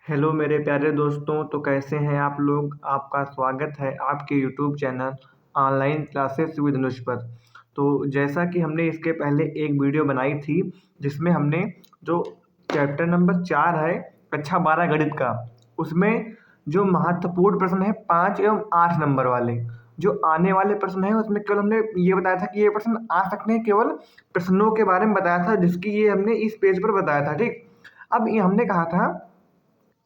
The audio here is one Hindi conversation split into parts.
हेलो मेरे प्यारे दोस्तों, तो कैसे हैं आप लोग। आपका स्वागत है आपके YouTube channel online classes with Anuj पर। तो जैसा कि हमने इसके पहले एक वीडियो बनाई थी जिसमें हमने जो चैप्टर नंबर 4 है कक्षा 12 गणित का, उसमें जो महत्वपूर्ण प्रश्न है 5 एवं 8 नंबर वाले, जो आने वाले प्रश्न हैं उसमें केवल हमने ये बताया था कि ये प्रश्न आ सकते हैं, केवल प्रश्नों के बारे में बताया था, जिसकी ये हमने इस पेज पर बताया था। ठीक, अब ये हमने कहा था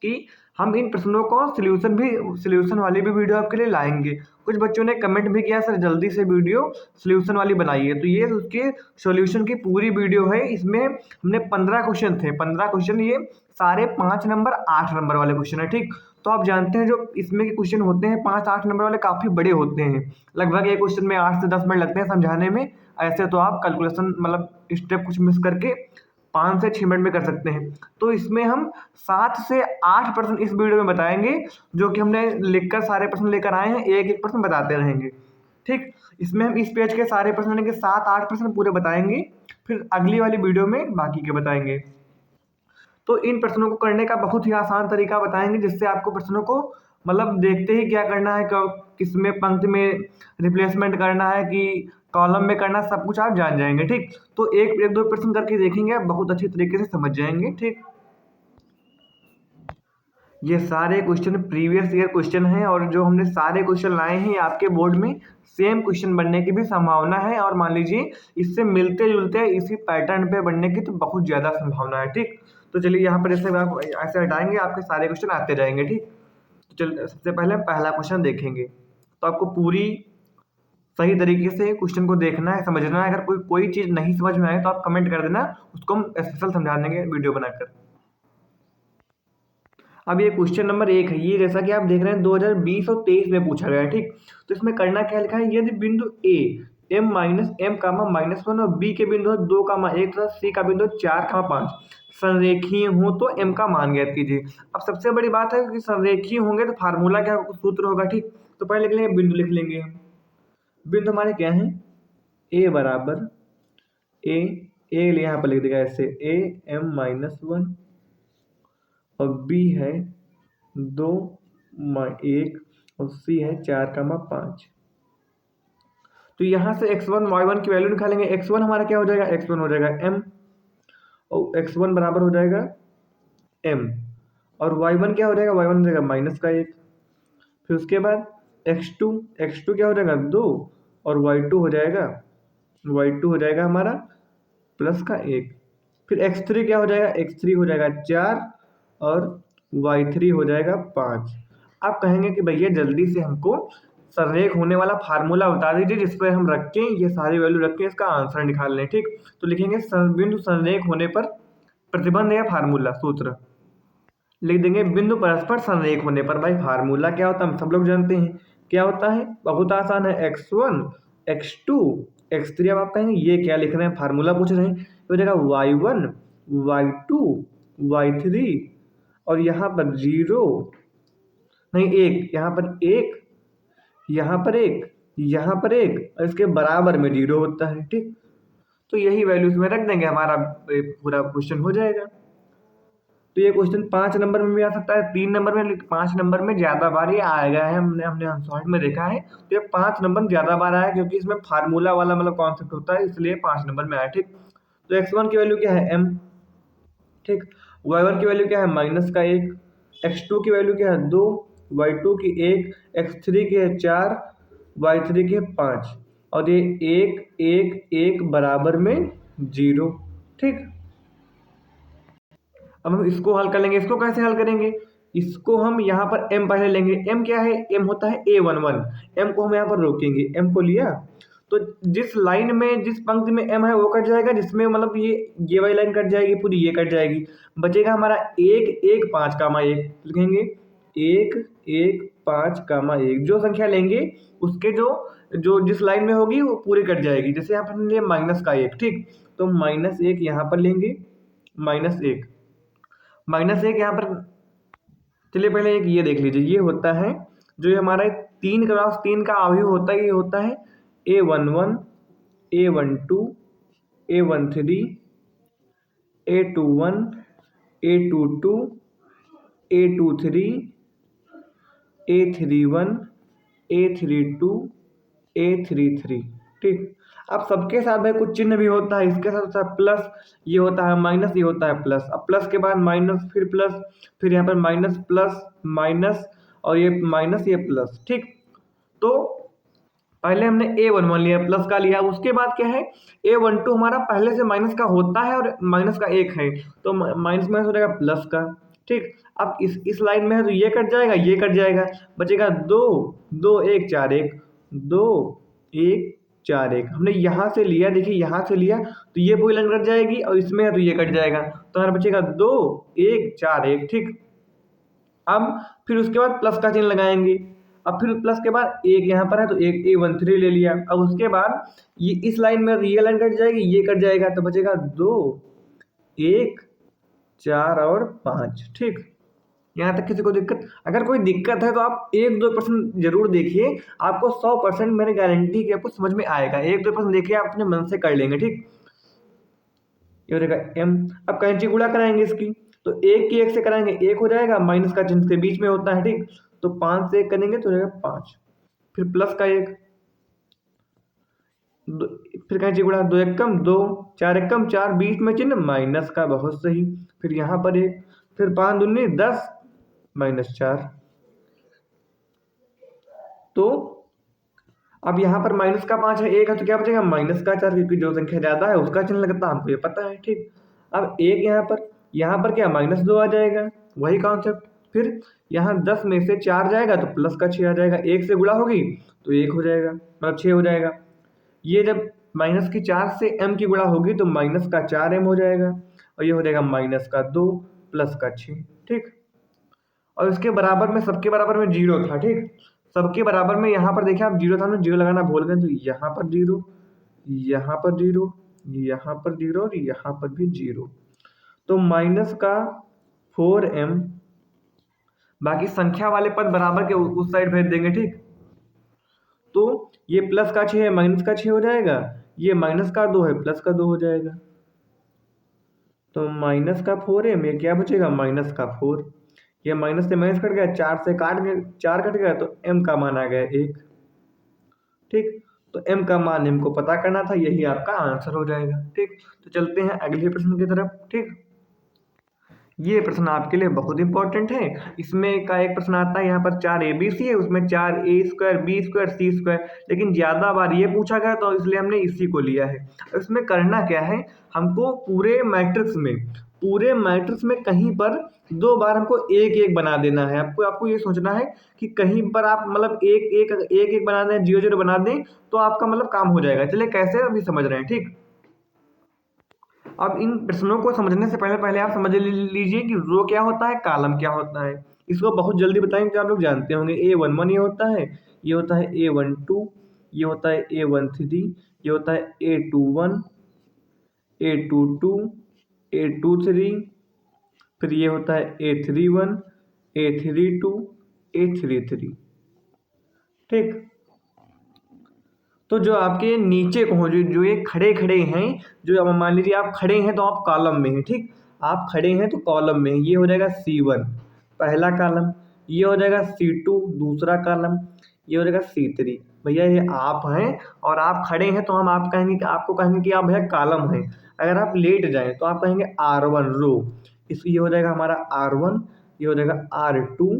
कि हम इन प्रश्नों को सॉल्यूशन वाली भी वीडियो आपके लिए लाएंगे। कुछ बच्चों ने कमेंट भी किया, सर जल्दी से वीडियो सॉल्यूशन वाली बनाइए, तो ये उसके सॉल्यूशन की पूरी वीडियो है। इसमें हमने 15 क्वेश्चन थे, 15 क्वेश्चन, ये सारे 5 नंबर 8 नंबर वाले क्वेश्चन है। ठीक, तो आप जानते हैं जो इसमें के क्वेश्चन होते हैं 5-8 नंबर वाले काफ़ी बड़े होते हैं, लगभग एक क्वेश्चन में 8 से 10 मिनट लगते हैं समझाने में। ऐसे तो आप कैलकुलेशन मतलब स्टेप कुछ मिस करके 5 से 6 मिनट में कर सकते हैं। तो इसमें हम 7 से 8 प्रश्न इस वीडियो में बताएंगे, जो कि हमने लिखकर सारे प्रश्न लेकर आए हैं, एक एक प्रश्न बताते रहेंगे। ठीक, इसमें हम इस पेज के सारे प्रश्न लेंगे, 7-8 प्रश्न पूरे बताएंगे, फिर अगली वाली वीडियो में बाकी के बताएंगे। तो इन प्रश्नों को करने का बहुत ही आसान तरीका बताएंगे, जिससे आपको प्रश्नों को मतलब देखते ही क्या करना है, किस में पंक्ति में रिप्लेसमेंट करना है कि कॉलम में करना है, सब कुछ आप जान जाएंगे। ठीक, तो एक एक दो प्रश्न करके देखेंगे, आप बहुत अच्छी तरीके से समझ जाएंगे। ठीक, ये सारे क्वेश्चन प्रीवियस ईयर क्वेश्चन हैं, और जो हमने सारे क्वेश्चन लाए हैं आपके बोर्ड में सेम क्वेश्चन बनने की भी संभावना है, और मान लीजिए इससे मिलते जुलते इसी पैटर्न पे बनने की तो बहुत ज़्यादा संभावना है। ठीक, तो चलिए यहाँ पर ऐसे आप ऐसे हटाएंगे, आपके सारे क्वेश्चन आते जाएंगे। ठीक, तो चल सबसे पहले हम पहला क्वेश्चन देखेंगे, तो आपको पूरी सही तरीके से क्वेश्चन को देखना है, समझना है। अगर कोई चीज़ नहीं समझ में आए तो आप कमेंट कर देना, उसको हम स्पेशल समझा देंगे वीडियो बनाकर। अब ये क्वेश्चन नंबर 1 है, ये जैसा कि आप देख रहे हैं 2020 और 23 में पूछा गया है। ठीक, तो इसमें करना क्या लिखा है, यदि बिंदु A m minus M comma minus one और बी के बिंदु 2,1 तथा सी का बिंदु 4,5 संरेखीय हो तो m का मान ज्ञात कीजिए। अब सबसे बड़ी बात है कि संरेखीय होंगे तो फार्मूला क्या सूत्र होगा। ठीक, तो पहले लिख लेंगे, बिंदु लिख लेंगे हम। बिंदु हमारे क्या है, ए बराबर ए यहाँ पर लिख देगा ऐसे a m-1 और बी है 2,1 और सी है 4,5। तो यहाँ से x1 y1 की वैल्यू निकालेंगे। x1 हमारा क्या हो जाएगा, x1 हो जाएगा m, और x1 बराबर हो जाएगा m, और y1 क्या हो जाएगा, y1 हो जाएगा -1। फिर उसके बाद x2 क्या हो जाएगा 2, और y2 हो जाएगा हमारा +1। फिर x3 क्या हो जाएगा, x3 हो जाएगा 4, और y3 हो जाएगा 5। आप कहेंगे कि भैया जल्दी से हमको संरेख होने वाला फार्मूला बता दीजिए, जिस पर हम रख के ये सारी वैल्यू रख के इसका आंसर निकाल लें। ठीक, तो लिखेंगे बिंदु संरेख होने पर प्रतिबंध या फार्मूला सूत्र लिख देंगे। बिंदु परस्पर संरेख होने पर, भाई फार्मूला क्या होता है हम सब लोग जानते हैं, क्या होता है, बहुत आसान है, x1 x2 x3। अब आप कहेंगे ये क्या लिख रहे हैं, फार्मूला पूछ रहे हैं, तो हो जाएगा y1 y2 y3, और यहाँ पर 0 नहीं 1, यहाँ पर 1, यहाँ पर 1, यहाँ पर 1, और इसके बराबर में 0 होता है। ठीक, तो यही वैल्यूज में रख देंगे, हमारा पूरा क्वेश्चन हो जाएगा। तो ये क्वेश्चन 5 नंबर में भी आ सकता है, 3 नंबर में, 5 नंबर में ज़्यादा बार ये आएगा है, हमने शॉर्ट में देखा है। तो ये 5 नंबर में ज़्यादा बार आया, क्योंकि इसमें फार्मूला वाला मतलब कॉन्सेप्ट होता है, इसलिए 5 नंबर में आया। ठीक, तो x1 की वैल्यू क्या है m, ठीक, y1 की वैल्यू क्या है -1, x2 की वैल्यू क्या है 2, y2 की 1, x3 की है 4, y3 की है 5, और ये 1 1 1 बराबर में 0। ठीक, अब हम इसको हल कर लेंगे। इसको कैसे हल करेंगे, इसको हम यहाँ पर m पहले लेंगे। m क्या है, m होता है a11। m को हम यहाँ पर रोकेंगे, m को लिया तो जिस लाइन में जिस पंक्ति में m है वो कट जाएगा, जिसमें मतलब ये वाली लाइन कट जाएगी, पूरी ये कट जाएगी, बचेगा हमारा 1 1 5 कामा 1। लिखेंगे 1 1 5 कामा 1। जो संख्या लेंगे उसके जो जो जिस लाइन में होगी वो पूरी कट जाएगी। जैसे यहाँ पर लिए -1। ठीक, तो -1 यहाँ पर लेंगे, -1 यहाँ पर। चलिए पहले एक ये देख लीजिए, ये होता है जो ये हमारा 3x3 का अवयव होता है, ये होता है a11 a12 a13 a21 a22 A23, A31, A32, A33। ठीक, अब सबके साथ भाई कुछ चिन्ह भी होता है, इसके साथ होता है प्लस, ये होता है माइनस, ये होता है प्लस। अब प्लस के बाद माइनस, फिर प्लस, फिर यहाँ पर माइनस प्लस माइनस, और ये माइनस ये प्लस। ठीक, तो पहले हमने A11 लिया, प्लस का लिया, उसके बाद क्या है A12 हमारा पहले से माइनस का होता है और माइनस का एक है, तो माइनस माइनस हो जाएगा प्लस का। ठीक, अब इस लाइन में है तो ये कट जाएगा, ये कट जाएगा, बचेगा 2, 2 1 4 1, 2 1 4 1। हमने यहाँ से लिया, देखिए यहाँ से लिया तो ये पूरी लाइन कट जाएगी, और इसमें है तो ये कट जाएगा, तो हमारा बचेगा 2 1 4 1। ठीक, अब फिर उसके बाद प्लस का चिन्ह लगाएंगे। अब फिर प्लस के बाद एक यहाँ पर है तो एक A13 ले लिया। अब उसके बाद ये इस लाइन में ये लाइन कट जाएगी, ये कट जाएगा, तो बचेगा 2 1 4 और 5। ठीक, यहाँ तक किसी को दिक्कत? अगर कोई दिक्कत है तो आप 1-2% जरूर देखिए, आपको 100% मैंने गारंटी कि आपको समझ में आएगा। 1-2% देखिए, आप अपने मन से कर लेंगे। ठीक, ये हो जाएगा M। अब कैंची गुणा कराएंगे इसकी, तो एक की एक से कराएंगे, एक हो जाएगा, माइनस का चिन्ह के बीच में होता है। ठीक, तो 5 से 1 करेंगे तो हो जाएगा 5, फिर प्लस का 1, फिर कैंची गुणा, 2 1 कम 2, 4 1 कम 4, बीच में चिन्ह माइनस का, बहुत सही। फिर यहाँ पर 1, फिर 5 दूनी 10 माइनस 4। तो अब यहाँ पर माइनस का 5 है, 1 है, तो क्या बचेगा माइनस का 4, क्योंकि जो संख्या ज़्यादा है उसका चिन्ह लगता है, हमको ये पता है। ठीक, अब 1 यहाँ पर क्या -2 आ जाएगा, वही कॉन्सेप्ट। फिर यहाँ 10 में से 4 जाएगा तो प्लस का 6 आ जाएगा, 1 से गुणा होगी तो 1 हो जाएगा, मतलब 6 हो जाएगा। ये जब माइनस की 4 से m की गुणा होगी तो माइनस का 4m हो जाएगा, और ये हो जाएगा माइनस का 2 प्लस का 6। ठीक, और इसके बराबर में, सबके बराबर में 0 था। ठीक, सबके बराबर में यहाँ पर देखिए आप 0 था, ना 0 लगाना भूल गए, तो यहाँ पर 0, यहाँ पर 0, यहाँ पर 0 और यहाँ पर भी 0, तो माइनस का 4m। बाकी संख्या वाले पद बराबर के उस साइड भेज देंगे। ठीक, तो ये प्लस का 6 है, माइनस का 6 हो जाएगा, ये माइनस का 2 है, प्लस का 2 हो जाएगा, तो माइनस का 4m, ये क्या बचेगा माइनस का 4, ये माइनस से माइनस कट गया, 4 से काट गया, 4 कट गया, तो m का मान आ गया 1। ठीक, तो m का मान हमको पता करना था, यही आपका आंसर हो जाएगा। ठीक, तो चलते हैं अगले प्रश्न की तरफ। ठीक, ये प्रश्न आपके लिए बहुत इंपॉर्टेंट है। इसमें का एक प्रश्न आता है, यहाँ पर 4 ABC है, उसमें 4A² B² C², लेकिन ज़्यादा बार ये पूछा गया तो इसलिए हमने इसी को लिया है। इसमें करना क्या है, हमको पूरे मैट्रिक्स में कहीं पर 2 बार हमको 1 1 बना देना है। आपको ये सोचना है कि कहीं पर आप मतलब 1 1 बना दें, 0 0 बना दें, तो आपका मतलब काम हो जाएगा। चलिए कैसे अभी समझ रहे हैं। ठीक, अब इन प्रश्नों को समझने से पहले आप समझ लीजिए कि रो क्या होता है, कॉलम क्या होता है। इसको बहुत जल्दी बताएंगे, आप लोग जानते होंगे। A11 ये होता है, ये होता है A12, ये होता है A13, ये होता है A21, A22, A23, फिर ये होता है A31, A32, A33। ठीक, तो जो आपके नीचे को जो ये खड़े हैं, जो अब मान लीजिए आप खड़े हैं तो आप कॉलम में हैं। ठीक, आप खड़े हैं तो कॉलम में, ये हो जाएगा C1 पहला कॉलम, ये हो जाएगा C2 दूसरा कॉलम, ये हो जाएगा C3। भैया ये आप हैं और आप खड़े हैं तो हम आप कहेंगे कि आपको कहेंगे कि आप भैया कॉलम हैं। अगर आप लेट जाएं तो आप कहेंगे R1 रो, ये हो जाएगा हमारा R1, ये हो जाएगा R2,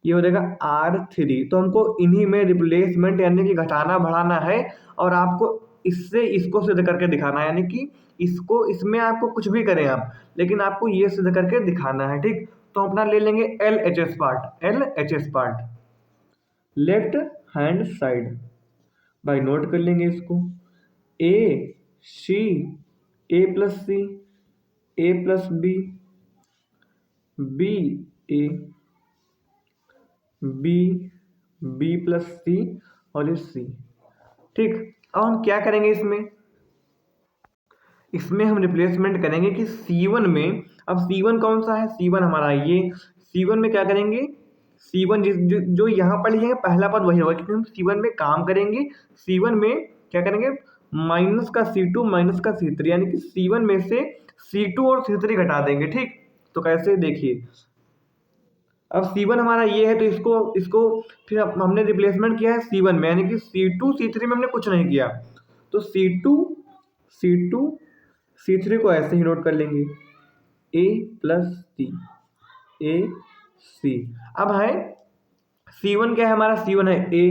ये हो जाएगा R3। तो हमको इन्हीं में रिप्लेसमेंट यानी कि घटाना बढ़ाना है, और आपको इससे इसको सिद्ध करके दिखाना है, यानी कि इसको इसमें आपको कुछ भी करें आप, लेकिन आपको ये सिद्ध करके दिखाना है। ठीक, तो अपना ले लेंगे LHS part, left hand side, भाई नोट कर लेंगे इसको। AC, A+C, A+B, BA, B+C और ये C। ठीक, अब हम क्या करेंगे, इसमें हम रिप्लेसमेंट करेंगे कि C1 में, अब C1 कौन सा है, C1 हमारा ये, C1 में क्या करेंगे, C1 जो यहाँ पर लिखेंगे पहला पद वही होगा, क्योंकि हम C1 में काम करेंगे। C1 में क्या करेंगे, माइनस का C2 माइनस का C3, यानी कि C1 में से C2 और C3 घटा देंगे। ठीक, तो कैसे देखिए, अब C1 हमारा ये है, तो इसको इसको फिर हमने रिप्लेसमेंट किया है C1 में, यानी कि C2 C3 में हमने कुछ नहीं किया, तो C2 C3 को ऐसे ही नोट कर लेंगे A प्लस सी ए सी। अब है C1 क्या है हमारा, C1 है A,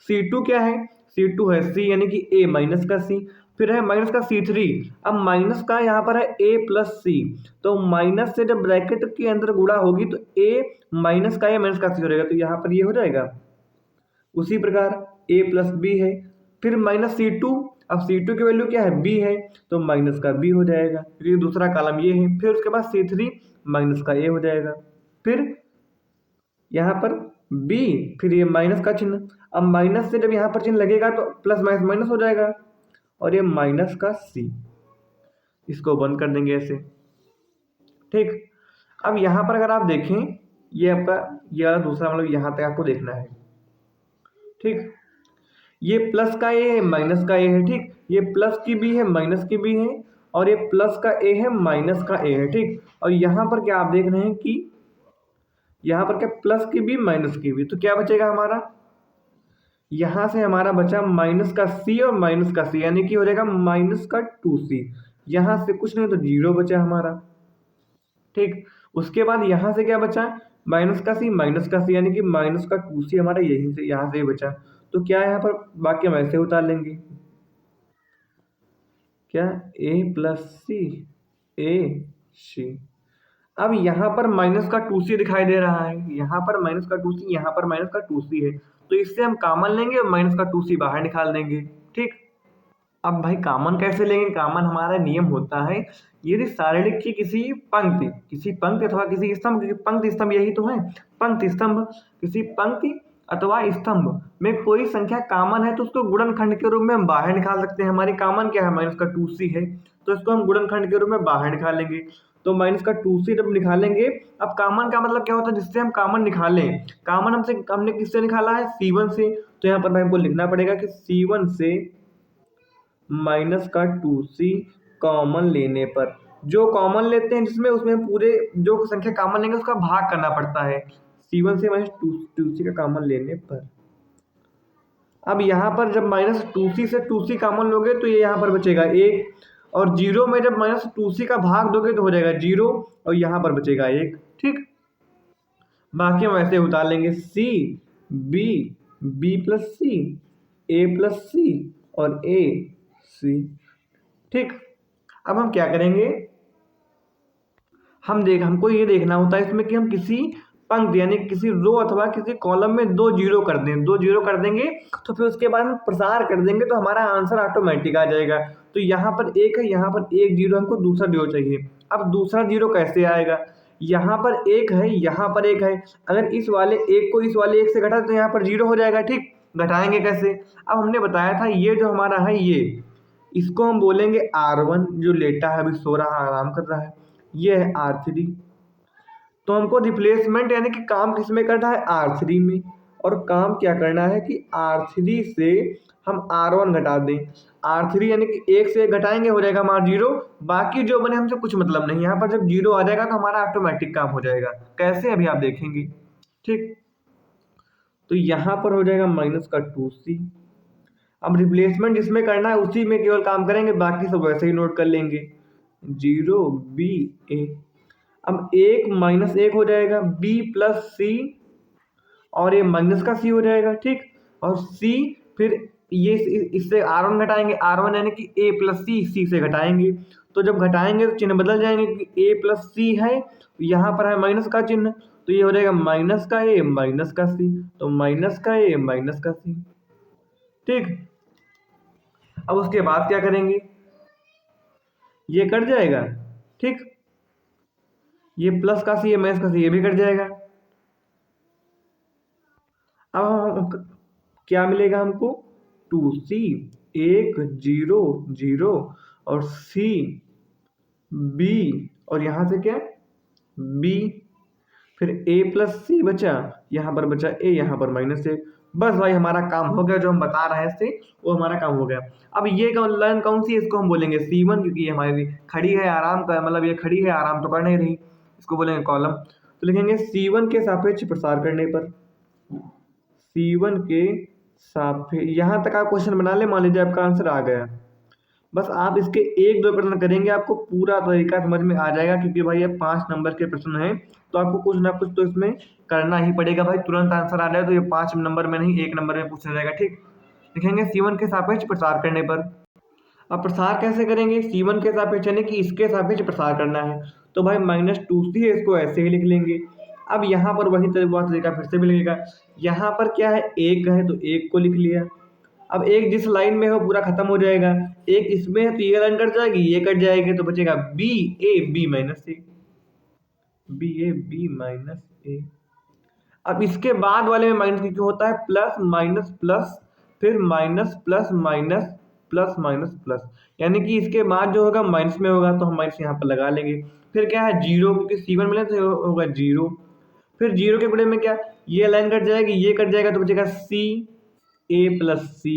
C2 क्या है, C2 है C, यानी कि A माइनस का C, फिर है माइनस का C3। अब माइनस का यहाँ पर है A प्लस सी, तो माइनस से जब ब्रैकेट के अंदर गुणा होगी तो A माइनस का A माइनस का C हो जाएगा, तो यहाँ पर ये हो जाएगा। उसी प्रकार A प्लस बी है, फिर माइनस C2, अब C2 की वैल्यू क्या है, B है, तो माइनस का B हो जाएगा, क्योंकि दूसरा कॉलम ये है। फिर उसके बाद C3 माइनस का A हो जाएगा, फिर यहाँ पर B, फिर ये माइनस का चिन्ह। अब माइनस से जब यहाँ पर चिन्ह लगेगा तो प्लस माइनस माइनस हो जाएगा, और ये माइनस का C, इसको बंद कर देंगे ऐसे। ठीक, अब यहाँ पर अगर आप देखें, ये आपका ये वाला दूसरा मतलब यहाँ तक आपको देखना है। ठीक, ये प्लस का ए है, माइनस का ए है। ठीक, ये प्लस की बी है, माइनस की बी है, और ये प्लस का ए है, माइनस का ए है। ठीक, और यहाँ पर क्या आप देख रहे हैं कि यहाँ पर क्या प्लस की बी माइनस की बी, तो क्या बचेगा हमारा, यहाँ से हमारा बचा माइनस का सी और माइनस का सी, यानी कि हो जाएगा माइनस का 2C। यहाँ से कुछ नहीं तो 0 बचा हमारा। ठीक, उसके बाद यहाँ से क्या बचा, माइनस का सी माइनस का सी, यानी कि माइनस का 2C हमारा यहीं से यहाँ से ही बचा। तो क्या है यहाँ पर, बाकी हम ऐसे उतार लेंगे, क्या A प्लस सी ए सी। अब यहाँ पर माइनस का 2C दिखाई दे रहा है, यहाँ पर माइनस का 2C, यहाँ पर माइनस का 2C है, तो इससे हम कॉमन लेंगे और माइनस का 2C बाहर निकाल देंगे। ठीक, अब भाई कॉमन कैसे लेंगे, कॉमन हमारा नियम होता है, यदि सारणिक की किसी पंक्ति अथवा किसी स्तंभ, क्योंकि पंक्ति स्तंभ यही तो है, पंक्ति स्तंभ, किसी पंक्ति अथवा स्तंभ में कोई संख्या कॉमन है तो उसको गुणनखंड के रूप में हम बाहर निकाल सकते हैं। हमारी कॉमन क्या है, माइनस का 2C है, तो इसको हम गुणनखंड के रूप में बाहर निकालेंगे। तो माइनस का 2C जब निकालेंगे, अब कॉमन का मतलब क्या होता है, जिससे हम कॉमन निकालें, कॉमन हमने किससे निकाला है, C1 से, तो यहाँ पर भाई हमको लिखना पड़ेगा कि C1 से माइनस का 2C कॉमन लेने पर, जो कॉमन लेते हैं जिसमें, उसमें पूरे जो संख्या कॉमन लेंगे उसका भाग करना पड़ता है, C1 से माइनस 2C का कॉमन लेने पर। अब यहाँ पर जब माइनस 2C से 2C कॉमन लोगे तो ये यहाँ पर बचेगा 1, और 0 में जब माइनस 2C का भाग दोगे तो हो जाएगा 0, और यहाँ पर बचेगा 1। ठीक, बाकी हम ऐसे उतार लेंगे C B plus C A plus C और A C। ठीक, अब हम क्या करेंगे, हमको ये देखना होता है इसमें कि हम किसी पंक्ति यानी किसी रो अथवा किसी कॉलम में 2 जीरो कर दें, 2 जीरो कर देंगे तो फिर उसके बाद हम प्रसार कर देंगे तो हमारा आंसर ऑटोमेटिक आ जाएगा। तो यहाँ पर 1 है, यहाँ पर 1 जीरो, हमको दूसरा जीरो चाहिए। अब दूसरा जीरो कैसे आएगा, यहाँ पर 1 है, यहाँ पर 1 है, अगर इस वाले 1 को इस वाले 1 से घटा तो यहाँ पर 0 हो जाएगा। ठीक, घटाएंगे कैसे, अब हमने बताया था ये जो हमारा है ये, इसको हम बोलेंगे R1, जो लेटा है अभी सो रहा है, आराम कर रहा है, ये है R3। तो हमको रिप्लेसमेंट यानी कि काम किस में करना है, R3 में, और काम क्या करना है कि R3 से हम R1 घटा दें। R3 यानी कि 1 से 1 घटाएंगे, हो जाएगा हमारा 0, बाकी जो बने हमसे कुछ मतलब नहीं। यहाँ पर जब 0 आ जाएगा तो हमारा ऑटोमेटिक काम हो जाएगा। कैसे, अभी आप देखेंगे। ठीक, तो यहाँ पर हो जाएगा माइनस का 2C। अब रिप्लेसमेंट जिसमें करना है उसी में केवल काम करेंगे, बाकी सब वैसे ही नोट कर लेंगे, 0B A। अब 1 माइनस 1 हो जाएगा, B प्लस C, और ये माइनस का C हो जाएगा। ठीक, और C, फिर ये इससे R1 घटाएंगे, R1 यानी कि A प्लस C से घटाएंगे, तो जब घटाएंगे तो चिन्ह बदल जाएंगे कि A प्लस C है, यहाँ पर है माइनस का चिन्ह, तो ये हो जाएगा माइनस का A माइनस का C, तो माइनस का A माइनस का C। ठीक, अब उसके बाद क्या करेंगे, ये कट जाएगा। ठीक, ये प्लस का C, ये माइनस का C, ये भी कट जाएगा। अब हम क्या मिलेगा हमको, 2C 1 0 0 और C B, और यहाँ से क्या B, फिर A प्लस C बचा, यहाँ पर बचा A, यहाँ पर माइनस 1। बस भाई हमारा काम हो गया, जो हम बता रहे थे वो हमारा काम हो गया। अब ये लाइन कौन सी है, इसको हम बोलेंगे C1, क्योंकि ये हमारी खड़ी है आराम का, मतलब ये खड़ी है आराम तो कर नहीं रही, इसको बोलेंगे कॉलम। तो तो लिखेंगे C1 के सापेक्ष प्रसार करने पर, C1 के सापेक्ष, यहाँ तक आप क्वेश्चन बना ले, मान लीजिए आपका आंसर आ गया। बस आप इसके 1-2 प्रश्न करेंगे, आपको पूरा तरीका समझ में आ जाएगा, क्योंकि भाई ये 5 नंबर के प्रश्न हैं, तो आपको कुछ ना कुछ तो इसमें करना ही पड़ेगा भाई। तुरंत आंसर आ जाए तो ये 5 नंबर में नहीं 1 नंबर में पूछा जाएगा, ठीक। लिखेंगे C1 के सापेक्ष प्रसार करने पर। अब प्रसार कैसे करेंगे, C1 के सापेक्ष यानी कि इसके सापेक्ष प्रसार करना है, तो भाई -2C है, इसको ऐसे ही लिख लेंगे। अब यहाँ पर वही तरीका फिर से मिलेगा, यहाँ पर क्या है 1 है तो 1 को लिख लिया। अब 1 जिस लाइन में हो पूरा खत्म हो जाएगा, 1 इसमें है तो ये लाइन कट जाएगी, ये कट जाएगी, तो बचेगा BAB माइनस ए, BAB माइनस ए। अब इसके बाद वाले में माइनस क्यों होता है, प्लस माइनस प्लस, फिर minus plus minus plus minus plus, यानी कि इसके बाद जो होगा माइनस में होगा, तो हम माइनस यहाँ पर लगा लेंगे। फिर क्या है 0, क्योंकि C1 मिला तो होगा 0। फिर 0 के गुणे में क्या, ये लाइन कट जाएगी, ये कट जाएगा, तो बचेगा A plus C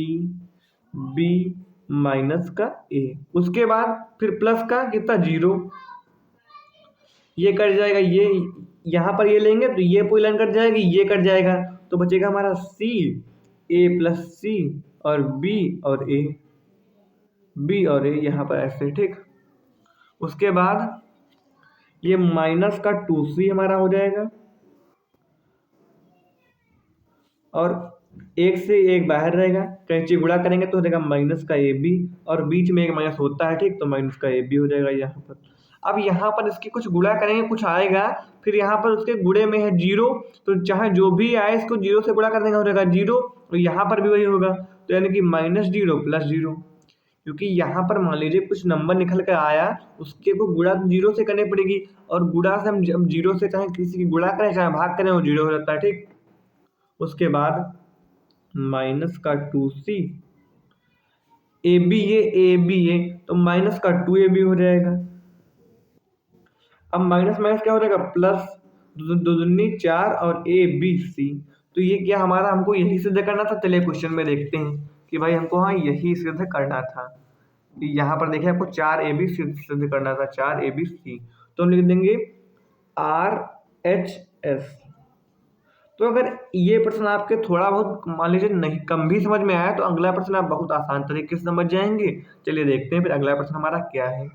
B minus का A। उसके बाद फिर प्लस का कितना 0, ये कट जाएगा, ये यहाँ पर ये लेंगे तो ये पूरी लाइन कट जाएगी, ये कट जाएगा, तो बचेगा हमारा C A प्लस C और B और A, B और A यहाँ पर ऐसे, ठीक। उसके बाद ये माइनस का 2C हमारा हो जाएगा, और 1 से 1 बाहर रहेगा, कैंची गुणा करेंगे तो हो जाएगा माइनस का AB, और बीच में एक माइनस होता है, ठीक, तो माइनस का AB हो जाएगा यहाँ पर। अब यहाँ पर इसकी कुछ गुणा करेंगे, कुछ आएगा, फिर यहाँ पर उसके गुणे में है 0, तो चाहे जो भी आए इसको 0 से गुणा कर देंगे, हो जाएगा 0, तो यहाँ पर भी वही होगा, तो यानी कि -0 प्लस 0, क्योंकि यहाँ पर मान लीजिए कुछ नंबर निकल कर आया, उसके को गुणा 0 से करनी पड़ेगी, और गुणा से हम जब 0 से चाहे किसी की गुणा करें चाहे भाग करें, वो 0 हो जाता है, ठीक। उसके बाद माइनस का 2C AB, ये AB है तो माइनस का 2AB हो जाएगा। अब माइनस माइनस क्या हो जाएगा, प्लस, 2 दूनी 4 और ABC, तो ये क्या हमारा, हमको यही सिद्ध करना था। चलिए क्वेश्चन में देखते हैं कि भाई हमको हाँ यही सिद्ध करना था। यहाँ पर देखिए आपको 4AB सिद्ध करना था, 4ABC, तो हम लिख देंगे RHS। तो अगर ये प्रश्न आपके थोड़ा बहुत मान लीजिए नहीं कम भी समझ में आया, तो अगला प्रश्न आप बहुत आसान तरीके से समझ जाएंगे। चलिए देखते हैं फिर अगला प्रश्न हमारा क्या है।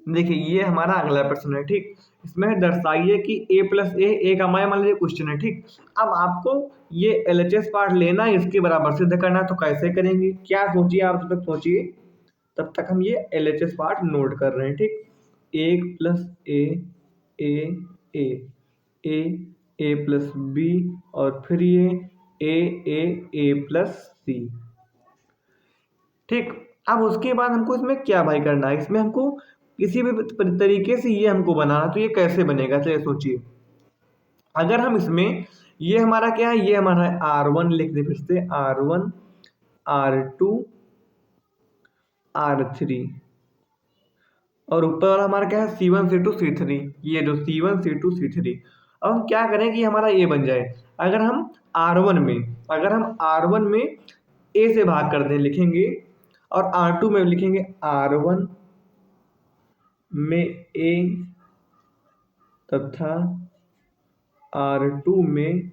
देखिए ये हमारा अगला प्रश्न है, ठीक। इसमें दर्शाइए कि A प्लस ए का मान लीजिए क्वेश्चन है, ठीक। अब आपको ये LHS पार्ट लेना है, इसके बराबर सिद्ध करना है, तो कैसे करेंगे, क्या सोचिए आप, तब तक सोचिए, तब तक हम ये LHS पार्ट नोट कर रहे हैं, ठीक। 1 प्लस ए प्लस बी, और फिर ये ए प्लस सी, ठीक। अब उसके बाद हमको इसमें क्या भाई करना है, इसमें हमको किसी भी तरीके से ये हमको बनाना, तो ये कैसे बनेगा, चलिए सोचिए। अगर हम इसमें ये हमारा क्या है, ये हमारा है R1, लिख दे फिर से R1 R2 R3, और ऊपर वाला हमारा क्या है C1 C2 C3, ये जो C1 C2 C3। अब हम क्या करें कि हमारा ये बन जाए, अगर हम R1 में A से भाग कर दें, लिखेंगे, और R2 में लिखेंगे R1 में A तथा R2 में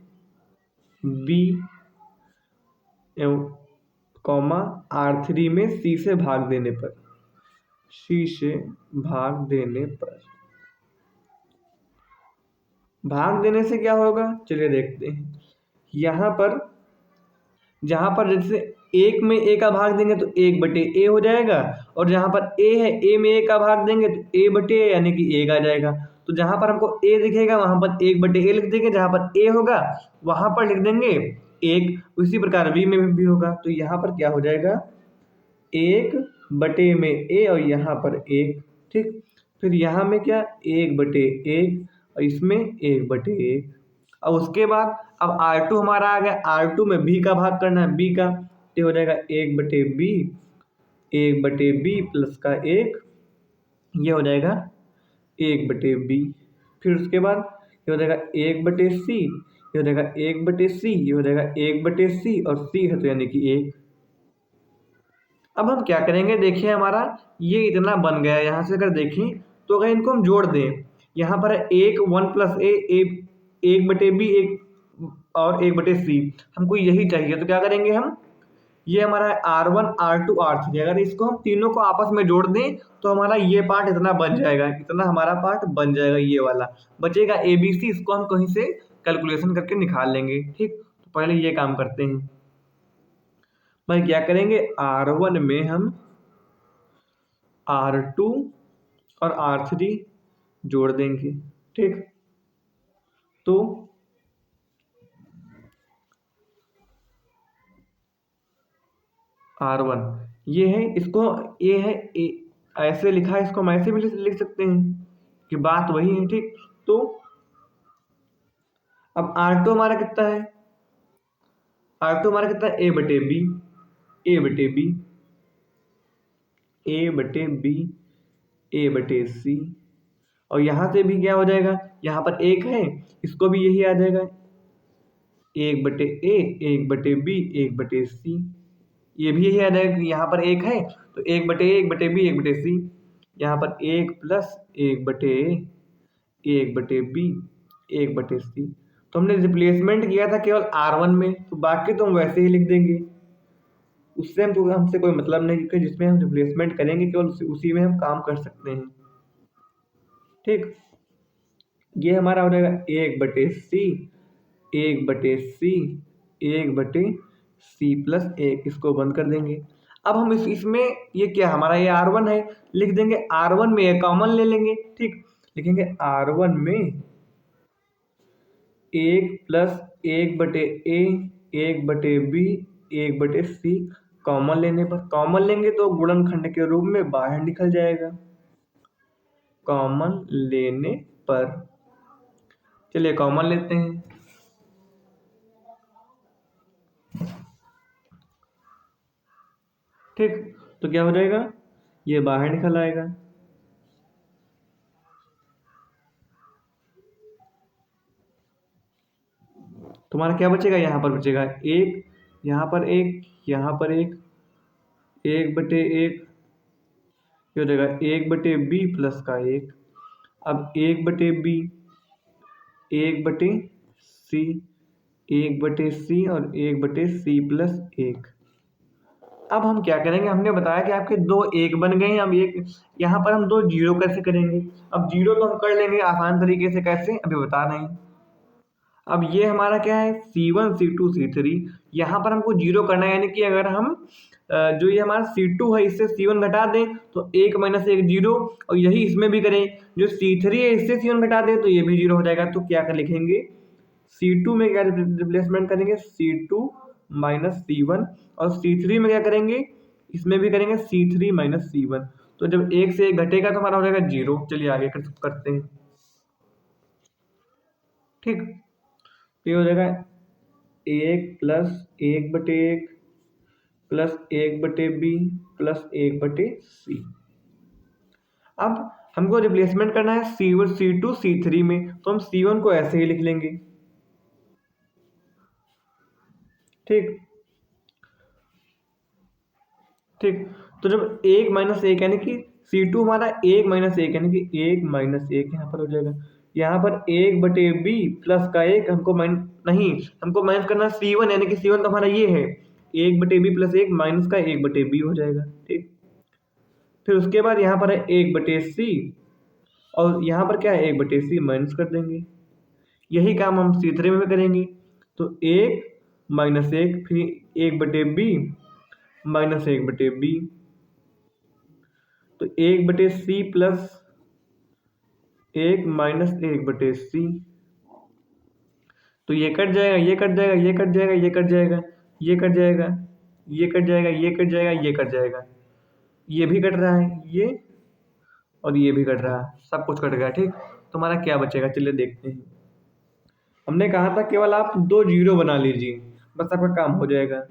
B कॉमा R3 में C से भाग देने पर, भाग देने से क्या होगा, चलिए देखते हैं। यहाँ पर जहाँ पर जैसे 1 में A का भाग देंगे तो 1/A हो जाएगा, और जहाँ पर A है A में A का भाग देंगे तो A/A यानी कि 1 आ जाएगा। तो जहाँ पर हमको A दिखेगा वहाँ पर 1/A लिख देंगे, जहाँ पर A होगा वहाँ पर लिख देंगे 1। उसी प्रकार B में भी होगा, तो यहाँ पर क्या हो जाएगा 1/A में A और यहाँ पर 1, ठीक। फिर यहाँ में क्या 1/1 और इसमें 1/1। और उसके बाद अब R2 हमारा आ गया, R2 में B का भाग करना है, B का, तो हो जाएगा 1/B प्लस का 1, ये हो जाएगा 1/B। फिर उसके बाद ये हो जाएगा 1/C, ये हो जाएगा 1/C, ये हो जाएगा 1/C, और C है तो यानी कि 1। अब हम क्या करेंगे, देखिए हमारा ये इतना बन गया। यहाँ से अगर देखें तो अगर इनको हम जोड़ दें, यहाँ पर है एक 1+a, एक बटे बी, एक और एक बटे सी, हमको यही चाहिए। तो क्या करेंगे हम, ये हमारा R1 R2 R3, अगर इसको हम तीनों को आपस में जोड़ दें तो हमारा ये पार्ट इतना बन जाएगा, इतना हमारा पार्ट बन जाएगा, ये वाला बचेगा ABC, इसको हम कहीं से कैलकुलेशन करके निकाल लेंगे। ठीक, तो पहले ये काम करते हैं। भाई क्या करेंगे, R1 में हम R2 और R3 जोड़ देंगे। ठीक, तो R1 ये है, इसको ये है ऐसे लिखा है, इसको हम ऐसे भी लिख सकते हैं कि बात वही है। ठीक, तो अब R2 हमारा कितना है, R2 हमारा कितना है, A बटे बी, A बटे बी, A बटे बी, A बटे सी, और यहाँ से भी क्या हो जाएगा, यहाँ पर एक है, इसको भी यही आ जाएगा, एक बटे ए, एक बटे बी, एक बटे सी, ये भी यही आ जाएगा, यहाँ पर एक है तो एक बटे ए, एक बटे बी, एक बटे सी, यहाँ पर एक प्लस एक बटे ए, एक बटे बी, एक बटे सी। तो हमने रिप्लेसमेंट किया था केवल R1 में, तो बाकी तो हम वैसे ही लिख देंगे, उससे हमसे कोई मतलब नहीं, कि जिसमें हम रिप्लेसमेंट करेंगे केवल उसी में हम काम कर सकते हैं। ठीक, ये हमारा हो जाएगा एक बटे सी, एक बटे सी, एक बटे सी प्लस एक, इसको बंद कर देंगे। अब हम इसमें ये क्या, हमारा ये R1 है, लिख देंगे R1 में ये कॉमन ले लेंगे। ठीक, लिखेंगे R1 में एक प्लस एक बटे ए, एक बटे बी, एक बटे सी, कॉमन लेने पर, कॉमन लेंगे तो गुणनखंड के रूप में बाहर निकल जाएगा, कॉमन लेने पर। चलिए कॉमन लेते हैं, ठीक, तो क्या हो जाएगा, ये बाहर निकल आएगा। तुम्हारा क्या बचेगा, यहाँ पर बचेगा एक, यहाँ पर एक, यहाँ पर एक बटे एक, ये हो जाएगा एक बटे बी प्लस का एक। अब एक बटे बी, एक बटे सी, एक बटे सी और एक बटे सी प्लस एक। अब हम क्या करेंगे, हमने बताया कि आपके दो एक बन गए हैं, अब एक यहाँ पर हम दो जीरो कैसे करेंगे। अब जीरो तो हम कर लेंगे आसान तरीके से, कैसे अभी बता रहे हैं। अब ये हमारा क्या है, C1 C2 C3, यहाँ पर हमको जीरो करना है, यानी कि अगर हम जो ये हमारा C2 है इससे C1 घटा दें तो एक माइनस एक जीरो, और यही इसमें भी करें, जो C3 है इससे C1 घटा दें तो ये भी जीरो हो जाएगा। तो क्या कर लिखेंगे, C2 में क्या रिप्लेसमेंट करेंगे, C2 माइनस C1, और C3 में क्या करेंगे, इसमें भी करेंगे C3 माइनस C1। तो जब एक से एक घटेगा तो हमारा हो जाएगा जीरो। चलिए आगे करते हैं। ठीक, तो ये हो जाएगा एक प्लस एक बटे एक प्लस एक बटे बी प्लस एक बटे सी। अब हमको रिप्लेसमेंट करना है C1 C2 C3 में, तो हम C1 को ऐसे ही लिख लेंगे। ठीक, ठीक, तो जब एक माइनस एक यानी कि C2 हमारा एक माइनस एक, यानी कि एक माइनस एक यहाँ पर हो जाएगा। यहाँ पर एक बटे बी प्लस का एक, हमको नहीं, हमको माइनस करना C1, यानी कि C1 तो हमारा ये है, एक बटे बी प्लस एक माइनस का एक बटे बी हो जाएगा। ठीक, फिर उसके बाद यहाँ पर है एक बटे सी, और यहाँ पर क्या है, एक बटे सी माइनस कर देंगे। यही काम हम C3 में भी करेंगे। तो एक माइनस एक, फिर एक बटे बी माइनस एक बटे बी, तो एक बटे सी प्लस एक माइनस एक बटे सी, तो ये कट जाएगा, ये कट जाएगा, ये कट जाएगा, ये कट जाएगा, ये कट जाएगा, ये कट जाएगा, ये कट जाएगा, ये कट जाएगा, ये भी कट रहा है, ये और ये भी कट रहा है, सब कुछ कट गया। ठीक, तुम्हारा क्या बचेगा, चलिए देखते हैं। हमने कहा था केवल आप दो जीरो बना लीजिए, बस आपका काम हो जाएगा।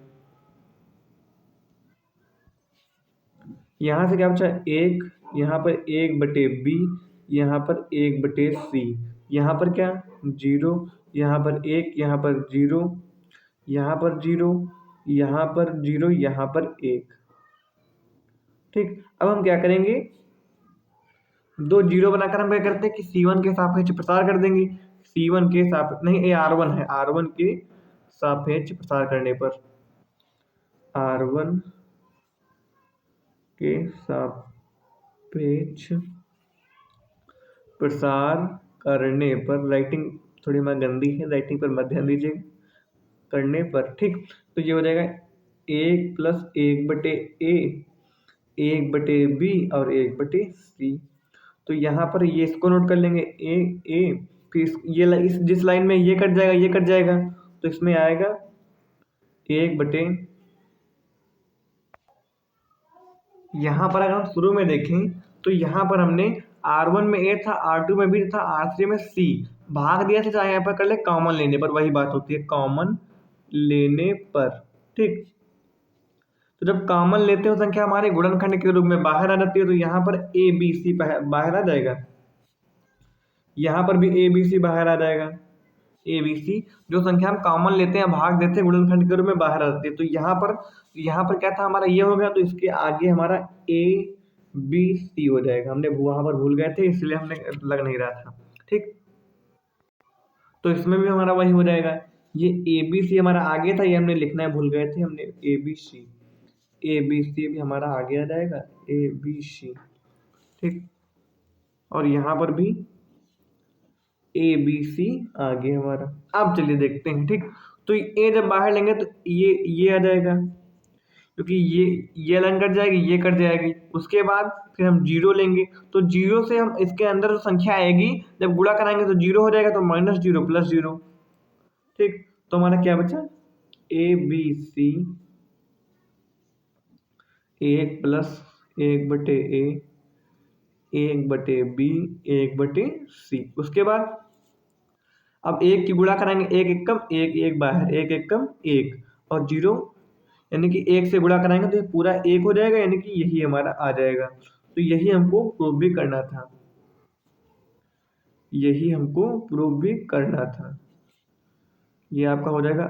यहाँ से क्या बचा, एक, यहाँ पर एक बटे बी, यहाँ पर एक बटे सी, यहाँ पर क्या जीरो, यहाँ पर एक, यहाँ पर जीरो, यहाँ पर जीरो, यहाँ पर जीरो, यहाँ पर एक। ठीक, अब हम क्या करेंगे, दो जीरो बनाकर हम क्या करते हैं कि C1 के सापेक्ष प्रसार कर देंगे। C1 के सापेक्ष नहीं, ये R1 है, R1 के सापेक्ष प्रसार करने पर, R1 के सापेक्ष प्रसार करने पर, राइटिंग थोड़ी मैं गंदी है, राइटिंग पर मत ध्यान दीजिए, करने पर, ठीक। तो ये हो जाएगा 1 + 1/A, 1/B और 1/C। तो यहाँ पर ये इसको नोट कर लेंगे, ए, फिर ये इस जिस लाइन में ये कट जाएगा, ये कट जाएगा, तो इसमें आएगा 1/, यहाँ पर अगर हम शुरू में देखें तो यहाँ पर हमने R1 में A था, R2 में B था, R3 में C, भाग दिया था, चाहे यहाँ पर कर ले कॉमन लेने पर, वही बात होती है कॉमन लेने पर, ठीक। तो जब कॉमन लेते हो संख्या हमारे गुणनखंड के रूप में बाहर आ जाती है, तो यहाँ पर ABC बाहर आ जाएगा, यहाँ पर भी ABC बाहर आ जाएगा, ABC जो संख्या हम कॉमन लेते हैं भाग देते हैं गुणनखंड के रूप में बाहर आ जाती है। तो यहाँ पर क्या था हमारा, ये हो गया, तो इसके आगे हमारा ABC हो जाएगा। हमने वहाँ पर भूल गए थे, इसलिए हमने लग नहीं रहा था, ठीक। तो इसमें भी हमारा वही हो जाएगा, ये ABC हमारा आगे था, ये हमने लिखना है भूल गए थे, हमने ABC भी हमारा आगे आ जाएगा, ABC, ठीक। और यहाँ पर भी ABC आगे हमारा। अब चलिए देखते हैं, ठीक। तो ये जब बाहर लेंगे तो ये आ जाएगा, क्योंकि ये लाइन कट जाएगी, ये कट जाएगी। उसके बाद फिर हम जीरो लेंगे, तो जीरो से हम इसके अंदर जो संख्या आएगी जब गुणा कराएंगे तो जीरो हो जाएगा, तो -0 + 0, ठीक। तो हमारा क्या बचा, ABC 1 + 1/A, 1/B, 1/C। उसके बाद अब 1 की गुणा कराएंगे, 1 एकम 1, 1 बाहर, 1 एकम 1 और 0, यानी कि 1 से गुणा कराएंगे तो ये पूरा 1 हो जाएगा, यानी कि यही हमारा आ जाएगा। तो यही हमको प्रूव भी करना था, यही हमको प्रूव भी करना था। ये आपका हो जाएगा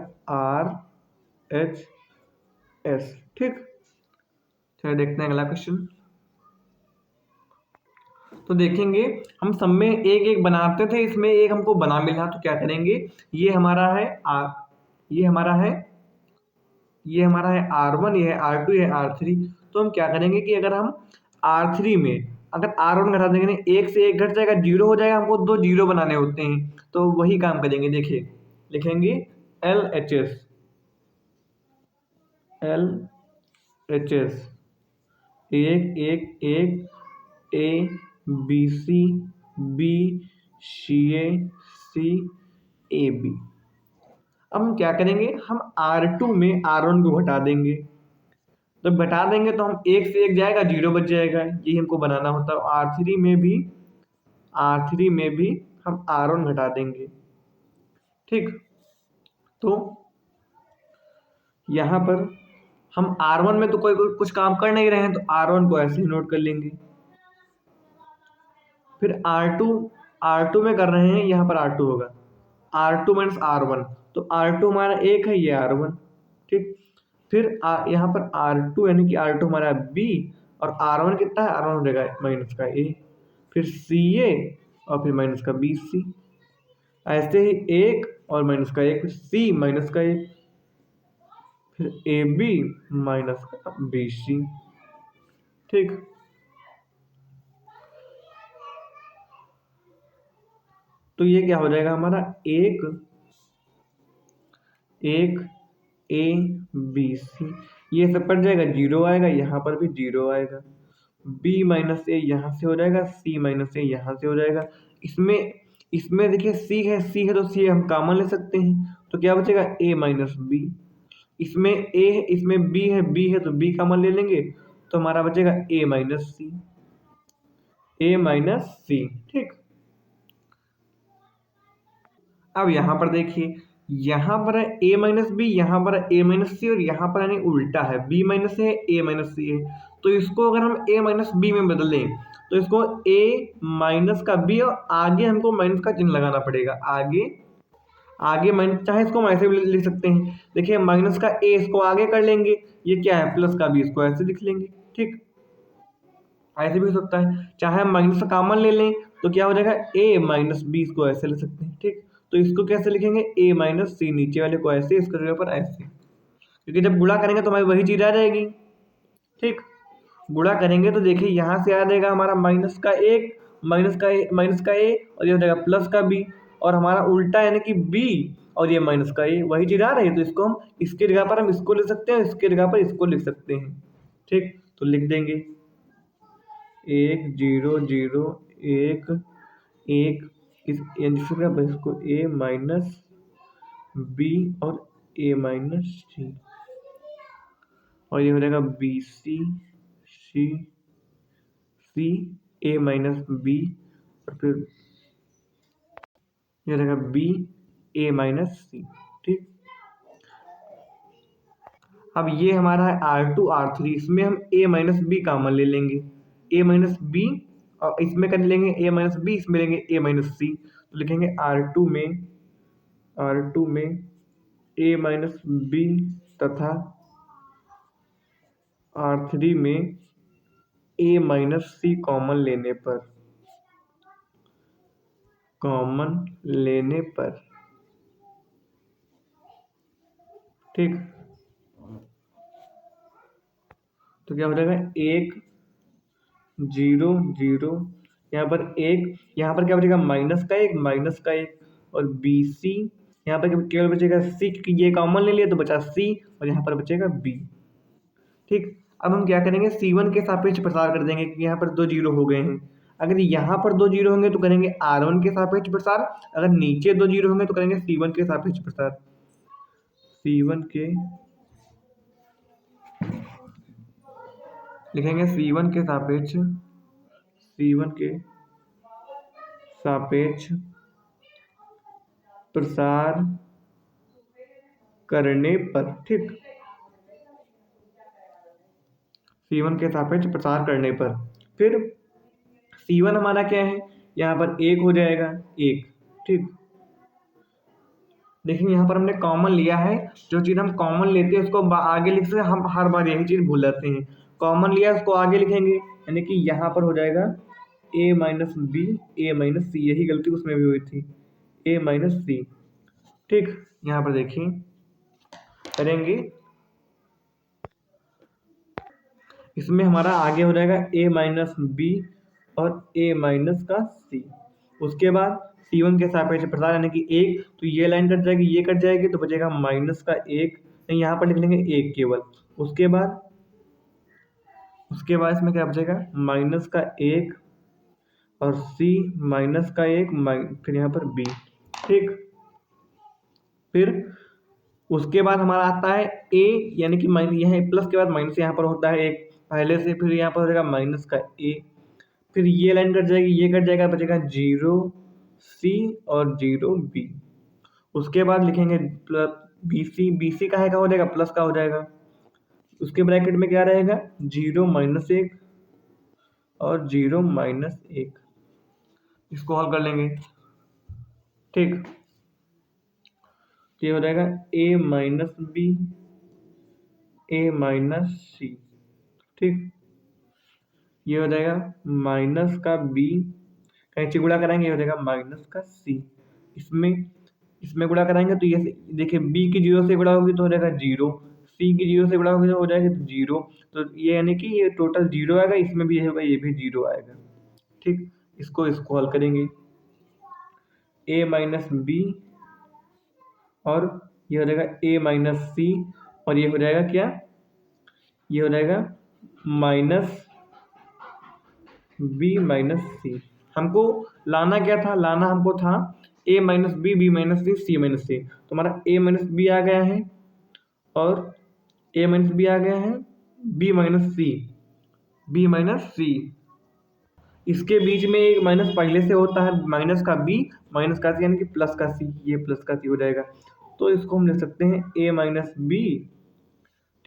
RHS, ठीक। चलिए देखते हैं अगला क्वेश्चन। तो देखेंगे हम सब में एक एक बनाते थे, इसमें एक हमको बना मिला, तो क्या करेंगे, ये हमारा है ये हमारा है R1, ये है R2, ये है R3। तो हम क्या करेंगे कि अगर हम R3 में अगर R1 घटा देंगे, एक से एक घट जाएगा, 0 हो जाएगा, हमको 2 0 बनाने होते हैं, तो वही काम करेंगे। देखिए लिखेंगे LHS, एक एक एक ABC, BCA, CAB। अब हम क्या करेंगे, हम R2 में R1 को घटा देंगे, जब घटा देंगे तो हम एक से एक जाएगा, 0 बच जाएगा, यही हमको बनाना होता है। R3 में भी हम R1 घटा देंगे, ठीक। तो यहाँ पर हम R1 में तो कोई कुछ काम कर नहीं रहे हैं, तो R1 को ऐसे ही नोट कर लेंगे। फिर R2 में कर रहे हैं, यहाँ पर R2 होगा, R2 - R1, तो R2 हमारा 1 है, ये R1, ठीक। फिर यहाँ पर R2 यानी कि R2 हमारा B, और R1 कितना है, R1 हो जाएगा -A, फिर CA और फिर -BC, ऐसे ही 1 और -1, फिर C -1, फिर AB -BC, ठीक। तो ये क्या हो जाएगा हमारा, 1 ABC, ये सब कट जाएगा, 0 आएगा, यहाँ पर भी 0 आएगा, B -A यहाँ से हो जाएगा, C -A यहाँ से हो जाएगा। इसमें देखिए C है तो C हम कॉमन ले सकते हैं, तो क्या बचेगा, A -B। इसमें A है, इसमें B है तो B कॉमन ले लेंगे, तो हमारा बचेगा A -C, ठीक। अब यहाँ पर देखिए, यहाँ पर है A - B, यहाँ पर है A - C, और यहाँ पर यानी उल्टा है, B - A है, A - C है। तो इसको अगर हम A - B में बदलें, तो इसको A का B, और आगे हमको माइनस का चिन्ह लगाना पड़ेगा, आगे माइनस, चाहे इसको हम ऐसे भी लिख सकते हैं। देखिए माइनस का A इसको आगे कर लेंगे, ये क्या है, प्लस का B इसको ऐसे लिख लेंगे, ठीक। ऐसे भी हो सकता है। चाहे हम माइनस का कॉमन ले लें तो क्या हो जाएगा a माइनस बी, इसको ऐसे ले सकते हैं। ठीक, तो इसको कैसे लिखेंगे a माइनस सी, नीचे वाले को ऐसे, इसके जगह पर ऐसे, क्योंकि जब गुणा करेंगे तो हमारी वही चीज़ आ जाएगी। ठीक, गुणा करेंगे तो देखिए यहाँ से आ जाएगा हमारा माइनस का एक, माइनस का ए, और ये हो जाएगा प्लस का बी, और हमारा उल्टा यानी कि बी और ये माइनस का ए, वही चीज़ आ रही है। तो इसको हम इसके जगह पर हम इसको लिख सकते हैं, इसके जगह पर इसको लिख सकते हैं। ठीक, तो लिख देंगे 1 0 0 1 1, इसको ए माइनस बी और ए माइनस सी, और ये हो जाएगा बी सी सी सी ए माइनस बी, और फिर ये रहेगा बी ए माइनस सी। ठीक, अब ये हमारा है R2 R3, इसमें हम a माइनस बी कॉमन ले लेंगे, a माइनस बी, और इसमें कर लेंगे a माइनस बी, इसमें लेंगे a माइनस सी, तो लिखेंगे R2 में a माइनस बी तथा R3 में a माइनस सी कॉमन लेने पर ठीक, तो क्या हो जाएगा 1 0 0, यहाँ पर एक, यहाँ पर क्या बचेगा माइनस का एक, और बी सी, यहाँ पर केवल बचेगा सी, क्योंकि ये कॉमन ले लिया तो बचा सी, और यहाँ पर बचेगा बी। ठीक, अब हम क्या करेंगे, C1 के सापेक्ष प्रसार कर देंगे, क्योंकि यहाँ पर 2 जीरो हो गए हैं। अगर यहाँ पर 2 जीरो होंगे तो करेंगे R1 के सापेक्ष प्रसार, अगर नीचे 2 जीरो होंगे तो करेंगे C1 के सापेक्ष प्रसार। लिखेंगे C1 के सापेक्ष प्रसार करने पर। ठीक, C1 के सापेक्ष प्रसार करने पर, फिर C1 हमारा क्या है, यहाँ पर 1 हो जाएगा 1। ठीक, देखिए यहाँ पर हमने कॉमन लिया है, जो चीज़ हम कॉमन लेते हैं उसको आगे लिख सकते हैं, हम हर बार यही चीज़ भूल जाते हैं। कॉमन लिया उसको आगे लिखेंगे, यानी कि यहाँ पर हो जाएगा a minus B A minus C, यही गलती उसमें भी हुई थी, a माइनस सी। ठीक, यहाँ पर देखिए करेंगे, इसमें हमारा आगे हो जाएगा a माइनस बी और a माइनस का सी। उसके बाद C1 के सापेक्ष प्रसार यानी कि 1, तो ये लाइन कट जाएगी, ये कट जाएगी, तो बचेगा माइनस का 1, नहीं यहाँ पर लिख लेंगे 1 केवल। उसके बाद इसमें क्या बचेगा, माइनस का 1 और C माइनस का 1, फिर यहाँ पर B। ठीक, फिर उसके बाद हमारा आता है a, यानी कि यहाँ प्लस के बाद माइनस यहाँ पर होता है 1 पहले से, फिर यहाँ पर हो जाएगा माइनस का a, फिर ये लाइन कट जाएगी, ये कट जाएगा, बचेगा 0 C और 0 B। उसके बाद लिखेंगे बी सी का है, का हो जाएगा प्लस का हो जाएगा, उसके ब्रैकेट में क्या रहेगा 0 माइनस 1 और 0 माइनस 1, इसको हल कर लेंगे। ठीक, ये हो जाएगा a minus B A minus C. ठीक, ये हो जाएगा माइनस का b, कहीं से गुणा कराएंगे, ये हो जाएगा माइनस का c। इसमें गुणा कराएंगे तो ये देखिए b की 0 से गुणा होगी तो हो जाएगा 0, c की 0 से गुणा होगी तो हो जाएगा 0, तो ये यानी कि ये टोटल 0 आएगा, इसमें भी होगा, ये भी 0 आएगा। ठीक, इसको हल करेंगे, a माइनस बी और ये हो जाएगा a माइनस सी, और ये हो जाएगा क्या, ये हो जाएगा माइनस बी माइनस सी। हमको लाना क्या था, लाना हमको था a minus B minus C C minus C, तो हमारा a माइनस बी आ गया है और a माइनस बी आ गया है, b माइनस सी। इसके बीच में एक माइनस पहले से होता है, माइनस का b माइनस का सी, यानी कि प्लस का सी, ये प्लस का सी हो जाएगा, तो इसको हम लिख सकते हैं a माइनस बी।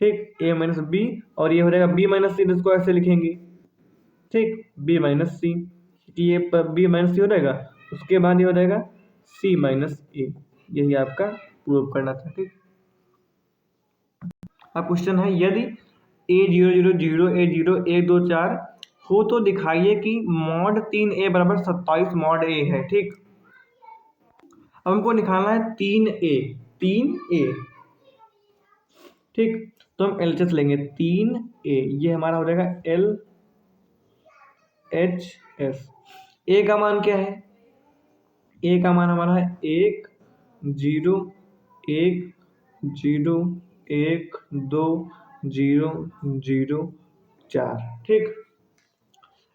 ठीक, a माइनस बी, और ये हो जाएगा b माइनस सी, इसको ऐसे लिखेंगे। ठीक, b माइनस सी, ये b माइनस सी हो जाएगा, उसके बाद ये हो जाएगा c माइनस ए, यही आपका प्रूव करना था। ठीक, अब क्वेश्चन है, यदि a 0 0 0 a 0 1 2 4 हो तो दिखाइए कि मॉड 3a बराबर 27 मॉड a है। ठीक, अब हमको निकालना है 3a। 3a, ठीक, तो हम एलएचएस लेंगे 3a, ये हमारा हो जाएगा LHS। a का मान क्या है? a का मान हमारा है 1 0 1 0 1 2 0 0 4। ठीक,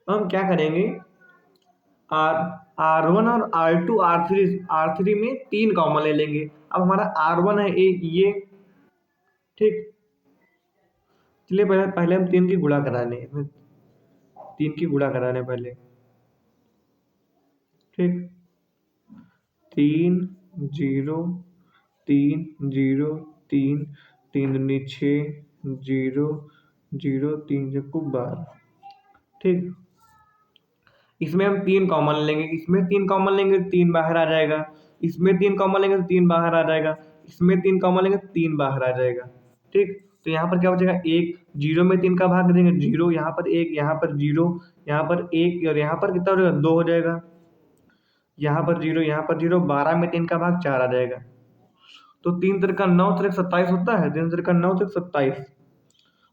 हम क्या करेंगे, R1 और R2 R3 में 3 कॉमन ले लेंगे। अब हमारा R1 है ये, ठीक, चलिए पहले पहले हम 3 की गुणा करा लें, 3 की गुणा करा लें पहले। ठीक, 3 0 3 0 3 3 दूनी 6 0 0 3 को 12। ठीक, इसमें हम 3 कॉमन लेंगे, इसमें 3 कॉमन लेंगे तो 3 बाहर आ जाएगा, इसमें 3 कॉमन लेंगे तो 3 बाहर आ जाएगा, इसमें 3 कॉमन लेंगे तो 3 बाहर आ जाएगा। ठीक, तो यहाँ पर क्या बचेगा, 1 0 में 3 का भाग देंगे 0, यहाँ पर 1, यहाँ पर 0, यहाँ पर 1 और यहाँ पर कितना हो जाएगा, 2 हो जाएगा, यहाँ पर 0, यहाँ पर 0, 12 में 3 का भाग 4 आ जाएगा। तो 3 3 का 9 3 27 होता है, 3 3 का 9 3 27।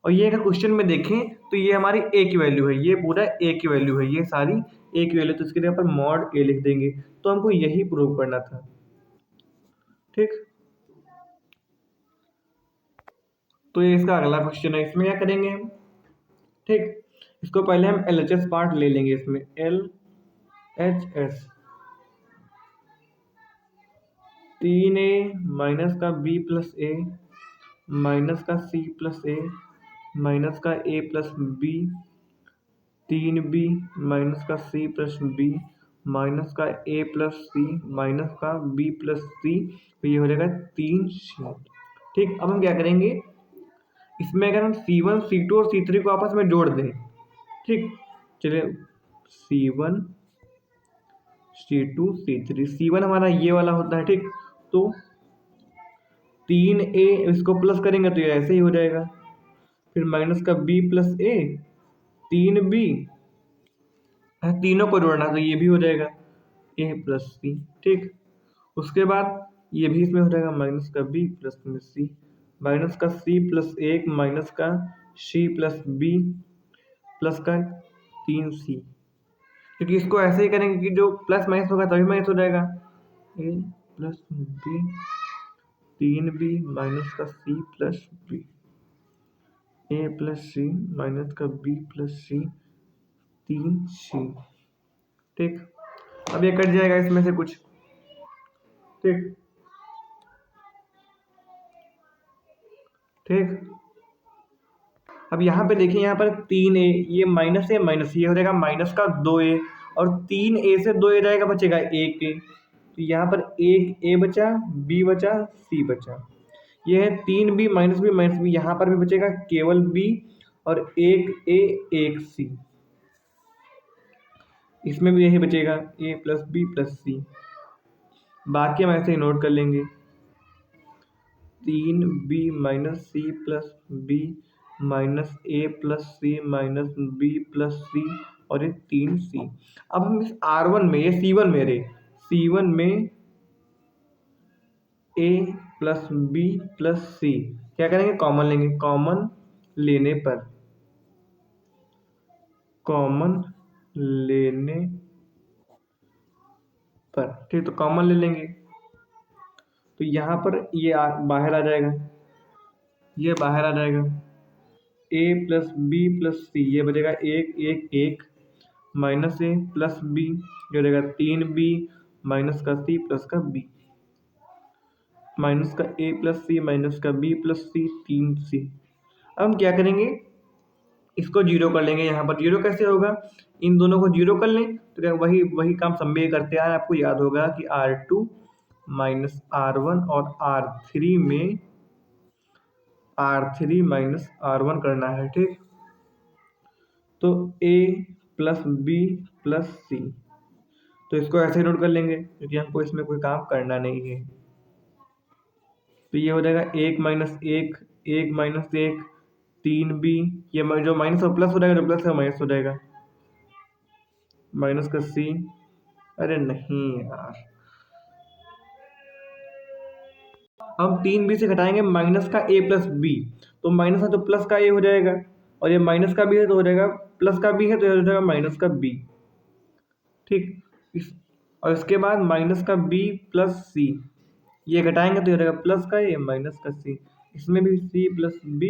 और ये अगर क्वेश्चन में देखें तो ये हमारी ए की वैल्यू है, ये पूरा ए की वैल्यू है, ये सारी ए की वैल्यू, तो इसके लिए यहाँ पर मॉड ए लिख देंगे। तो हमको यही प्रूव करना था। ठीक, तो ये इसका अगला क्वेश्चन है, इसमें क्या करेंगे हम, ठीक, इसको पहले हम एलएचएस पार्ट ले लेंगे, इसमें LHS 3a माइनस का b प्लस a माइनस का c प्लस a माइनस का a plus b, 3b minus का c प्लस b माइनस का a प्लस c माइनस का b प्लस c, तो ये हो जाएगा 3c। ठीक, अब हम क्या करेंगे, इसमें अगर हम C1 C2 और C3 को आपस में जोड़ दें, ठीक, चलिए C1 C2 C3, C1 हमारा ये वाला होता है, ठीक, तो 3a इसको प्लस करेंगे तो ये ऐसे ही हो जाएगा, फिर माइनस का b प्लस a, 3b, तीनों को जोड़ना तो ये भी हो जाएगा a प्लस सी। ठीक, उसके बाद ये भी इसमें हो जाएगा माइनस का b प्लस में c, माइनस का c प्लस 1 माइनस का c प्लस b प्लस का 3c, क्योंकि इसको ऐसे ही करेंगे कि जो प्लस माइनस होगा तभी माइनस हो जाएगा, a plus b 3b minus का c plus b, a plus c minus का b प्लस c 3c। ठीक, अब ये कट जाएगा इसमें से कुछ। ठीक, ठीक, अब यहाँ पे देखिए, यहाँ पर 3a, ये माइनस है माइनस, ये हो जाएगा माइनस का 2a, और 3a से 2a जाएगा, बचेगा 1a, तो यहाँ पर 1a बचा, b बचा, c बचा, ये है 3b माइनस b, यहाँ पर भी बचेगा केवल b और 1a 1c, इसमें भी यही बचेगा a plus b plus c, बाकी हम ऐसे ही नोट कर लेंगे, 3b minus C plus B minus A plus C minus B plus C, और ये 3c। अब हम इस R1 में, ये C1 मेरे C1 में a प्लस बी प्लस सी क्या करेंगे, कॉमन लेंगे, कॉमन लेने पर, कॉमन लेने पर, ठीक, तो कॉमन ले लेंगे, तो यहाँ पर ये बाहर आ जाएगा, ये बाहर आ जाएगा, a प्लस बी प्लस सी, ये बचेगा 1 1 1 माइनस ए प्लस बी, जो रहेगा 3b माइनस का c प्लस का b, माइनस का a प्लस सी माइनस का b प्लस सी 3c। अब हम क्या करेंगे, इसको जीरो कर लेंगे, यहाँ पर जीरो कैसे होगा, इन दोनों को जीरो कर लें तो क्या वही वही काम सब में करते आए, आपको याद होगा कि R2 माइनस R1 और R3 माइनस R1 करना है। ठीक, तो a प्लस बी प्लस सी, तो इसको ऐसे नोट कर लेंगे क्योंकि हमको इसमें कोई काम करना नहीं है, तो ये हो जाएगा 1 माइनस 1 1 माइनस 1 3b, ये जो माइनस और प्लस हो जाएगा, जो प्लस है माइनस हो जाएगा, माइनस का सी, अरे नहीं यार, हम 3b से घटाएंगे माइनस का a प्लस बी, तो माइनस है तो प्लस का a हो जाएगा, और ये माइनस का b है तो हो जाएगा प्लस का b है तो ये हो जाएगा माइनस का b। ठीक, इस और इसके बाद माइनस का b प्लस सी, ये घटाएंगे तो ये हो जाएगा प्लस का a माइनस का c, इसमें भी c plus b,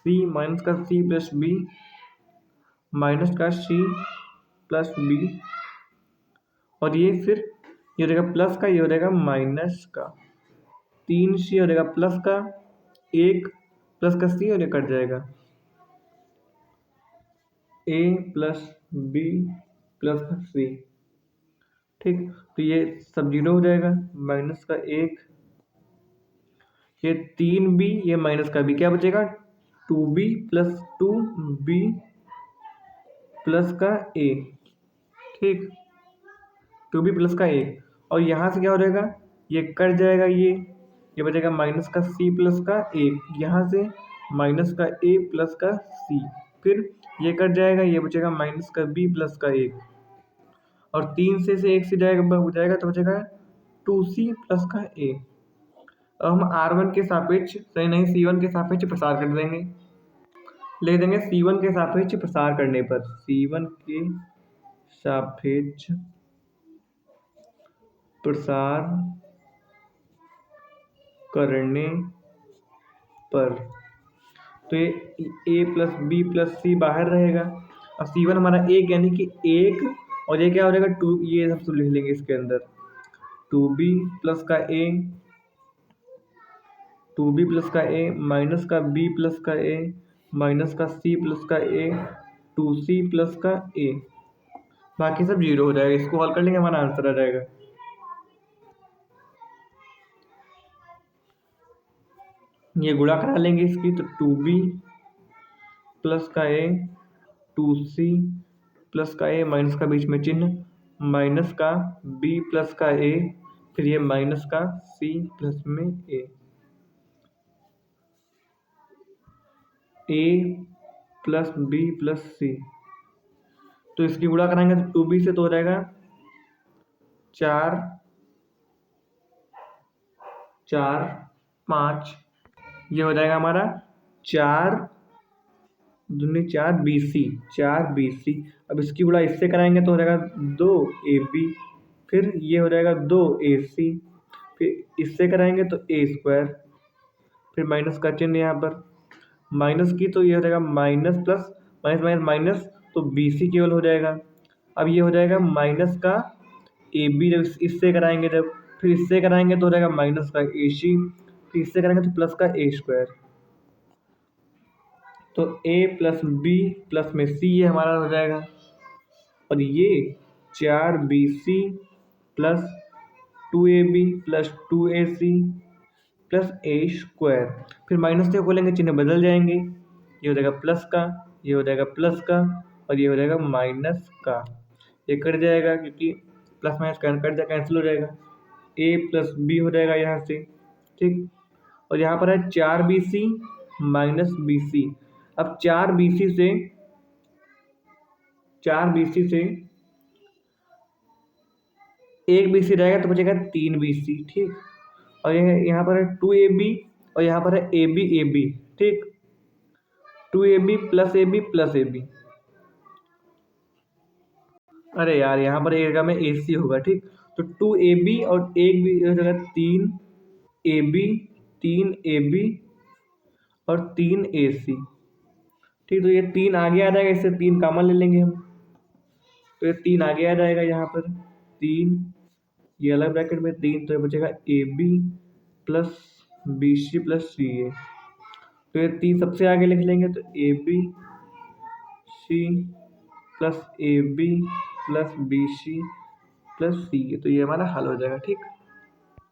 c minus का c प्लस b, माइनस का c प्लस b, और ये फिर ये हो जाएगा प्लस का, ये हो जाएगा माइनस का, 3c हो जाएगा प्लस का, 1 प्लस का c और ये कट जाएगा, a प्लस b प्लस का c। ठीक, तो ये सब जीरो हो जाएगा, माइनस का 1, ये 3b, ये माइनस का b, क्या बचेगा 2b प्लस 2b प्लस का a। ठीक, 2b प्लस का a, और यहाँ से क्या हो जाएगा, ये कट जाएगा, ये बचेगा माइनस का c प्लस का 1, यहाँ से माइनस का a प्लस का c, फिर ये कट जाएगा, ये बचेगा माइनस का b प्लस का 1, और 3 से 1 से जाएगा हो जाएगा तो बचेगा 2c प्लस का a। अब हम R1 के सापेक्ष सही नहीं C1 के सापेक्ष प्रसार कर देंगे, ले देंगे C1 के सापेक्ष प्रसार करने पर, C1 के सापेक्ष प्रसार करने पर, तो ये a प्लस बी प्लस सी बाहर रहेगा, और C1 हमारा 1 यानी कि 1, और ये क्या हो जाएगा 2, ये सब लिख लेंगे इसके अंदर, 2b प्लस का a, 2b प्लस का a माइनस का b प्लस का a माइनस का c प्लस का a, 2c प्लस का a, बाकी सब जीरो हो जाएगा, इसको हल कर लेंगे हमारा आंसर आ जाएगा। ये गुणा करा लेंगे इसकी, तो 2b प्लस का a 2c प्लस का a माइनस का बीच में चिन्ह माइनस का b प्लस का a, फिर ये माइनस का c प्लस में a plus b plus c, तो इसकी गुणा कराएंगे तो 2b से तो हो जाएगा 4 4 5, ये हो जाएगा हमारा 4 दूनी 4 BC, 4 BC। अब इसकी गुणा इससे कराएंगे तो हो जाएगा 2 AB, फिर ये हो जाएगा 2 AC, फिर इससे कराएंगे तो a स्क्वायर, फिर माइनस का चिन्ह यहाँ पर, माइनस की तो ये हो जाएगा minus plus minus minus minus, तो BC केवल हो जाएगा। अब ये हो जाएगा माइनस का AB, जब इससे कराएंगे जब, फिर इससे कराएंगे तो हो जाएगा माइनस का AC, फिर इससे कराएंगे तो प्लस का a स्क्वायर, तो a प्लस b प्लस में c ये हमारा हो जाएगा, और ये 4BC plus 2AB plus 2AC plus a square, फिर माइनस से खोलेंगे चिन्ह बदल जाएंगे, ये हो जाएगा प्लस का, ये हो जाएगा प्लस का, और ये हो जाएगा माइनस का, ये कट जाएगा क्योंकि प्लस माइनस कट जाएगा, कैंसिल हो जाएगा, a प्लस b हो जाएगा यहाँ से। ठीक, और यहाँ पर है 4BC माइनस BC, अब 4BC से 1 BC रहेगा तो बचेगा 3 BC। ठीक, और यहाँ पर है 2AB, और यहाँ पर है AB। ठीक, 2AB plus AB plus AB, अरे यार यहाँ पर एक जगह में AC होगा। ठीक, तो 2AB और एक भी हो जाएगा 3AB, 3AB और 3AC। ठीक, तो ये 3 आगे आ जाएगा, इससे 3 कॉमन ले लेंगे हम, तो ये 3 आगे आ जाएगा, यहाँ पर 3, ये अलग ब्रैकेट में 3, तो ये बचेगा AB plus BC plus CA, तो ये 3 सबसे आगे लिख लेंगे, तो ABC plus AB plus BC plus CA, तो ये हमारा हल हो जाएगा। ठीक।